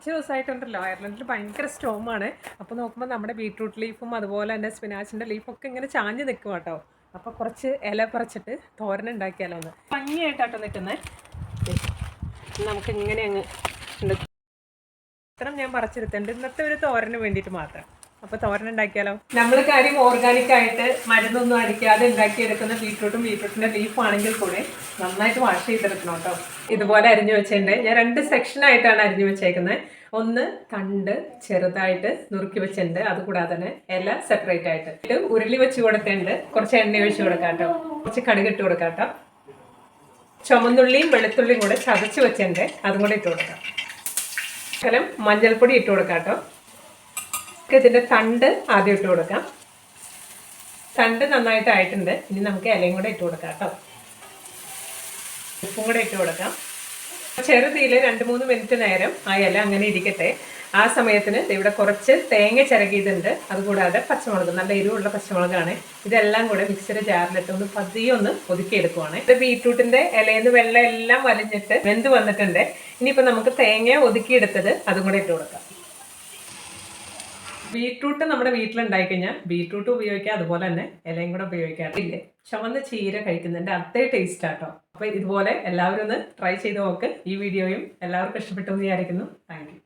കുറച്ച് ദിവസമായിട്ടുണ്ടല്ലോ അയർലൻഡിൽ ഭയങ്കര സ്റ്റോമാണ്. അപ്പോൾ നോക്കുമ്പോൾ നമ്മുടെ ബീട്രൂട്ട് ലീഫും അതുപോലെ തന്നെ സ്പിനാച്ചിൻ്റെ ലീഫൊക്കെ ഇങ്ങനെ ചാഞ്ഞ് നിൽക്കും കേട്ടോ. അപ്പോൾ കുറച്ച് ഇല പറിച്ചിട്ട് തോരൻ ഉണ്ടാക്കിയാലോ ഒന്ന്. ഭംഗിയായിട്ടാട്ടോ നിൽക്കുന്നത്. നമുക്ക് ഇങ്ങനെ അങ്ങ് ഇത്ര ഞാൻ പറിച്ചെടുത്തിട്ടുണ്ട് ഇന്നത്തെ ഒരു തോരന് വേണ്ടിയിട്ട് മാത്രം. അപ്പോൾ തോരൻ ഉണ്ടാക്കിയാലോ. നമ്മൾ കാര്യം ഓർഗാനിക് ആയിട്ട് മരുന്നൊന്നും അടിക്കാതെ ഉണ്ടാക്കിയെടുക്കുന്ന ബീട്രൂട്ടിൻ്റെ ലീഫ് ആണെങ്കിൽ കൂടെ നന്നായിട്ട് വാഷ് ചെയ്തെടുക്കണം കേട്ടോ. ഇതുപോലെ അരിഞ്ഞു വെച്ചിട്ടുണ്ട്. ഞാൻ 2 സെക്ഷനായിട്ടാണ് അരിഞ്ഞു വെച്ചേക്കുന്നത്. ഒന്ന് തണ്ട് ചെറുതായിട്ട് നുറുക്കി വെച്ചിട്ടുണ്ട്, അതുകൂടാതെ തന്നെ ഇല സെപ്പറേറ്റ് ആയിട്ട് ഉരുളി വെച്ച് കൊടുത്തിട്ടുണ്ട്. കുറച്ച് എണ്ണ ഒഴിച്ച് കൊടുക്കാം കേട്ടോ, കുറച്ച് കടുക് ഇട്ട് കൊടുക്കാം കേട്ടോ. ചുമന്നുള്ളിയും വെളുത്തുള്ളിയും കൂടെ ചതച്ച് വെച്ചിട്ടുണ്ട്, അതും കൂടെ ഇട്ട് കൊടുക്കാം. ശകലം മഞ്ഞൾപ്പൊടി ഇട്ട് കൊടുക്കാം കേട്ടോ. ഇതിൻ്റെ തണ്ട് ആദ്യം ഇട്ട് കൊടുക്കാം. തണ്ട് നന്നായിട്ട് ആയിട്ടുണ്ട്. ഇനി നമുക്ക് ഇലയും കൂടെ ഇട്ട് കൊടുക്കാം കേട്ടോ. ഉപ്പും കൂടെ ഇട്ട് കൊടുക്കാം. ചെറുതീയിൽ 2-3 മിനിറ്റ് നേരം ആ ഇല അങ്ങനെ ഇരിക്കട്ടെ. ആ സമയത്തിന് ഇവിടെ കുറച്ച് തേങ്ങ ചിരകിയിട്ടുണ്ട്, അതുകൂടാതെ പച്ചമുളക്, നല്ല എരിവുള്ള പച്ചമുളകാണ്. ഇതെല്ലാം കൂടെ മിക്സിയുടെ ജാറിലിട്ട് ഒന്ന് പതിയെ ഒന്ന് ഒതുക്കിയെടുക്കുവാണ്. ഇത് ബീട്രൂട്ടിന്റെ ഇലയിന്ന് വെള്ളം എല്ലാം വലിഞ്ഞിട്ട് വെന്ത് വന്നിട്ടുണ്ട്. ഇനിയിപ്പോൾ നമുക്ക് തേങ്ങ ഒതുക്കിയെടുത്തത് അതും കൂടെ ഇട്ട് കൊടുക്കാം. ബീട്രൂട്ട് നമ്മുടെ വീട്ടിലുണ്ടായി കഴിഞ്ഞാൽ ബീട്രൂട്ട് ഉപയോഗിക്കാം, അതുപോലെ തന്നെ ഇലയും കൂടെ ഉപയോഗിക്കാം. ഇല്ലേ, ചുവന്ന ചീര കഴിക്കുന്നതിൻ്റെ അതേ ടേസ്റ്റ് ആട്ടോ. അപ്പോൾ ഇതുപോലെ എല്ലാവരും ഒന്ന് ട്രൈ ചെയ്ത് നോക്ക്. ഈ വീഡിയോയും എല്ലാവർക്കും ഇഷ്ടപ്പെട്ടു എന്ന് വിചാരിക്കുന്നു. Thank you.